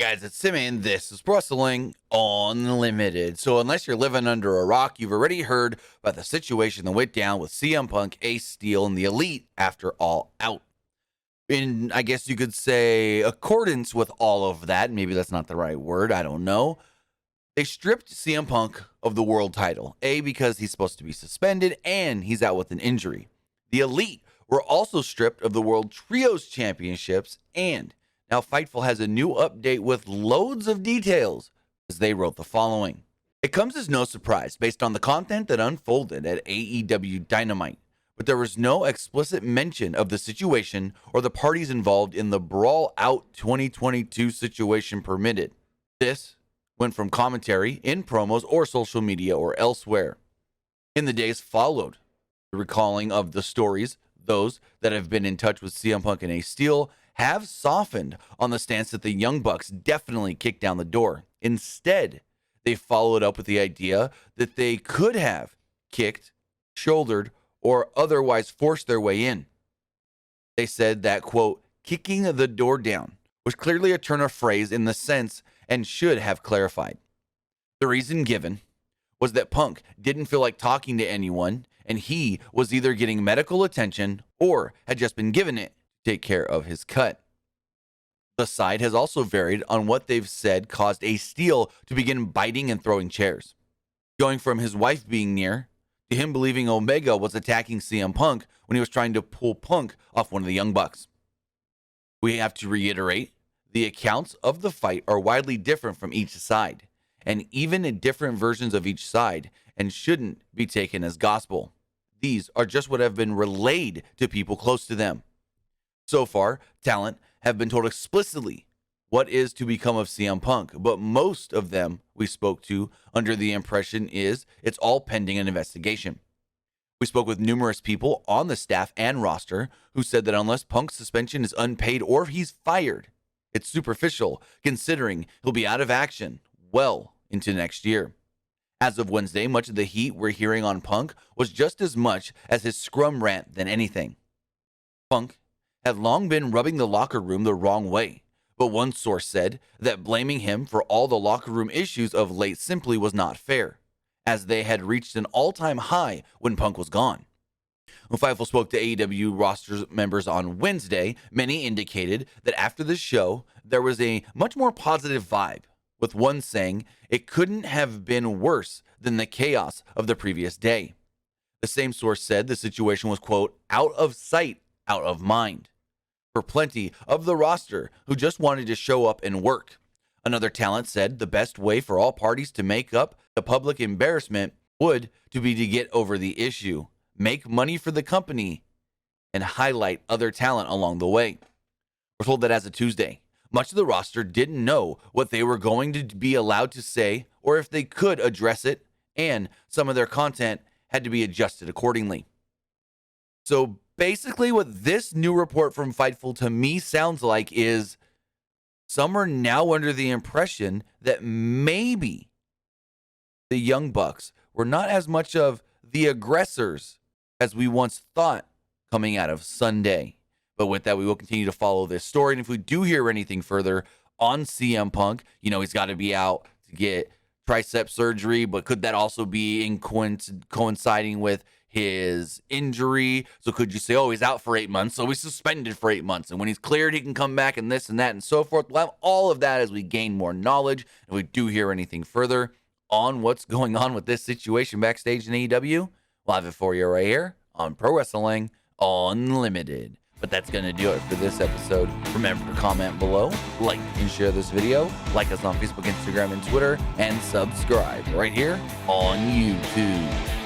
Guys, it's Simmy, and this is Wrestling Unlimited. So unless you're living under a rock, you've already heard about the situation that went down with CM Punk, Ace Steel, and the Elite after All Out. In, I guess you could say, accordance with all of that, maybe that's not the right word, I don't know, they stripped CM Punk of the world title. A, because he's supposed to be suspended, and he's out with an injury. The Elite were also stripped of the World Trios Championships, and now Fightful has a new update with loads of details, as they wrote the following. It comes as no surprise based on the content that unfolded at AEW Dynamite, but there was no explicit mention of the situation or the parties involved in the Brawl Out 2022 situation permitted. This went from commentary, in promos, or social media, or elsewhere. In the days followed, the recalling of the stories, those that have been in touch with CM Punk and Ace Steel have softened on the stance that the Young Bucks definitely kicked down the door. Instead, they followed up with the idea that they could have kicked, shouldered, or otherwise forced their way in. They said that, quote, kicking the door down was clearly a turn of phrase in the sense and should have clarified. The reason given was that Punk didn't feel like talking to anyone, and he was either getting medical attention or had just been given it to take care of his cut. The side has also varied on what they've said caused Ace Steel to begin biting and throwing chairs, going from his wife being near to him believing Omega was attacking CM Punk when he was trying to pull Punk off one of the Young Bucks. We have to reiterate, the accounts of the fight are widely different from each side, and even in different versions of each side, and shouldn't be taken as gospel. These are just what have been relayed to people close to them. So far, talent have been told explicitly what is to become of CM Punk, but most of them we spoke to under the impression is it's all pending an investigation. We spoke with numerous people on the staff and roster who said that unless Punk's suspension is unpaid or he's fired, it's superficial, considering he'll be out of action well into next year. As of Wednesday, much of the heat we're hearing on Punk was just as much as his scrum rant than anything. Punk had long been rubbing the locker room the wrong way, but one source said that blaming him for all the locker room issues of late simply was not fair, as they had reached an all-time high when Punk was gone. When Fightful spoke to AEW roster members on Wednesday, many indicated that after the show, there was a much more positive vibe, with one saying it couldn't have been worse than the chaos of the previous day. The same source said the situation was, quote, out of sight, out of mind, for plenty of the roster who just wanted to show up and work. Another talent said the best way for all parties to make up the public embarrassment would to be to get over the issue, make money for the company, and highlight other talent along the way. We're told that as of Tuesday, much of the roster didn't know what they were going to be allowed to say or if they could address it, and some of their content had to be adjusted accordingly. So basically what this new report from Fightful to me sounds like is some are now under the impression that maybe the Young Bucks were not as much of the aggressors as we once thought coming out of Sunday. But with that, we will continue to follow this story. And if we do hear anything further on CM Punk, he's got to be out to get tricep surgery, but could that also be in coinciding with his injury? So could you say, he's out for 8 months, so he's suspended for 8 months, and when he's cleared, he can come back and this and that and so forth? We'll have all of that as we gain more knowledge. If we do hear anything further on what's going on with this situation backstage in AEW, we'll have it for you right here on Pro Wrestling Unlimited. But that's going to do it for this episode. Remember to comment below, like and share this video, like us on Facebook, Instagram, and Twitter, and subscribe right here on YouTube.